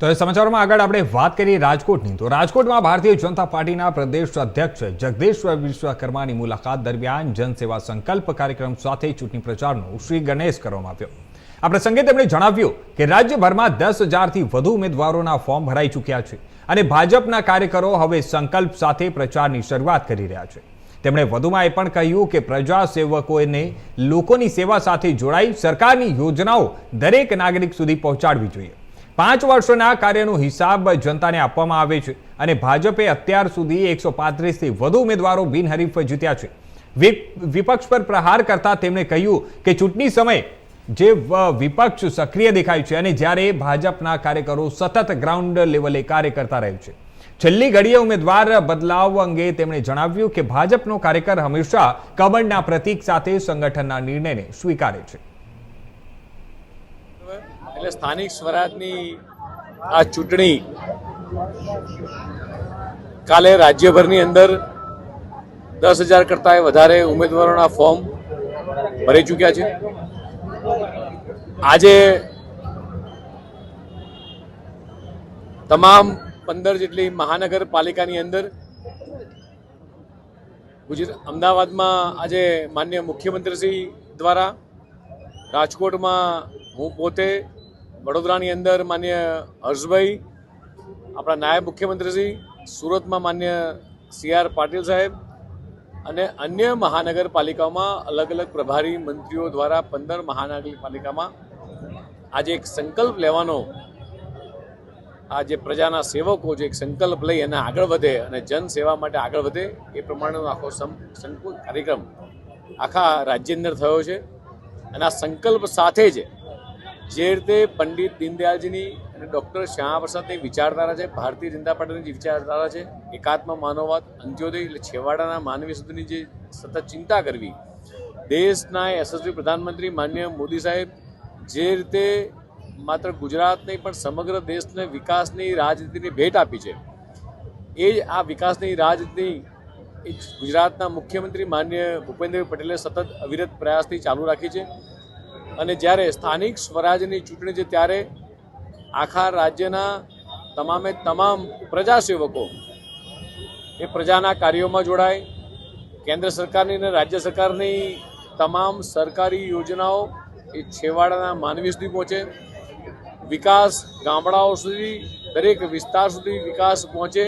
તો એ સમાચારોમાં આગળ આપણે વાત કરીએ રાજકોટની તો રાજકોટમાં ભારતીય જનતા પાર્ટીના પ્રદેશ અધ્યક્ષ જગદીશ વિશ્વકર્માની મુલાકાત દરમિયાન જનસેવા સંકલ્પ કાર્યક્રમ સાથે ચૂંટણી પ્રચારનો શ્રી ગણેશ કરવામાં આવ્યો। આ પ્રસંગે તેમણે જણાવ્યું કે રાજ્યભરમાં 10,000થી વધુ ઉમેદવારોના ફોર્મ ભરાઈ ચૂક્યા છે અને ભાજપના કાર્યકરો હવે સંકલ્પ સાથે પ્રચારની શરૂઆત કરી રહ્યા છે। તેમણે વધુમાં એ પણ કહ્યું કે પ્રજા સેવકોને લોકોની સેવા સાથે જોડાઈ સરકારની યોજનાઓ દરેક નાગરિક સુધી પહોંચાડવી જોઈએ। 5 વર્ષોના કાર્યનો હિસાબ જનતાને આપવામાં આવે છે અને ભાજપે અત્યાર સુધી 135થી વધુ ઉમેદવારો બિનહરીફ જીત્યા છે। વિપક્ષ પર પ્રહાર કરતા તેમણે કહ્યું કે ચૂંટણી સમયે જે વિપક્ષ સક્રિય દેખાય છે અને જ્યારે ભાજપના કાર્યકરો સતત ગ્રાઉન્ડ લેવલે કાર્ય કરતા રહે છે। છેલ્લી ઘડીએ ઉમેદવાર બદલાવ અંગે તેમણે જણાવ્યું કે ભાજપનો કાર્યકર હંમેશા કમળના પ્રતીક સાથે સંગઠનના નિર્ણયને સ્વીકારે છે। એટલે સ્થાનિક સ્વરાજની આ ચૂંટણી કાલે રાજ્યભરની અંદર 10,000 કરતાં વધારે ઉમેદવારોના ફોર્મ ભરી ચૂક્યા છે। આજે તમામ 15 જેટલી મહાનગરપાલિકાની અંદર અમદાવાદમાં આજે માનનીય મુખ્યમંત્રીશ્રી દ્વારા, રાજકોટમાં હું પોતે, વડોદરાની અંદર માન્ય હર્ષભાઈ, આપણા નાયબ મુખ્યમંત્રીશ્રી, સુરતમાં માન્ય CR પાટીલ સાહેબ અને અન્ય મહાનગરપાલિકાઓમાં અલગ અલગ પ્રભારી મંત્રીઓ દ્વારા 15 મહાનગરપાલિકામાં આજે એક સંકલ્પ લેવાનો, આ જે પ્રજાના સેવકો જે એક સંકલ્પ લઈ અને આગળ વધે અને જનસેવા માટે આગળ વધે એ પ્રમાણેનો આખો સંકલ્પ કાર્યક્રમ આખા રાજ્યની અંદર થયો છે। અને આ સંકલ્પ સાથે જ જે રીતે પંડિત દીનદયાળજીની અને ડૉક્ટર શ્યામા પ્રસાદની વિચારધારા છે, ભારતીય જનતા પાર્ટીની જે વિચારધારા છે, એકાત્મ માનવવાદ, અંત્યોદય એટલે છેવાડાના માનવી સુધીની જે સતત ચિંતા કરવી, દેશના યશસ્વી પ્રધાનમંત્રી માનનીય મોદી સાહેબ જે રીતે માત્ર ગુજરાત નહીં પણ સમગ્ર દેશને વિકાસની રાજનીતિની ભેટ આપી છે, એ જ આ વિકાસની રાજનીતિ ગુજરાતના મુખ્યમંત્રી માનનીય ભૂપેન્દ્ર પટેલે સતત અવિરત પ્રયાસથી ચાલુ રાખી છે। અને જ્યારે સ્થાનિક સ્વરાજની ચૂંટણી છે ત્યારે આખા રાજ્યના તમામે તમામ પ્રજાસેવકો એ પ્રજાના કાર્યોમાં જોડાય, કેન્દ્ર સરકારની અને રાજ્ય સરકારની તમામ સરકારી યોજનાઓ એ છેવાડાના માનવી સુધી પહોંચે, વિકાસ ગામડાઓ સુધી, દરેક વિસ્તાર સુધી વિકાસ પહોંચે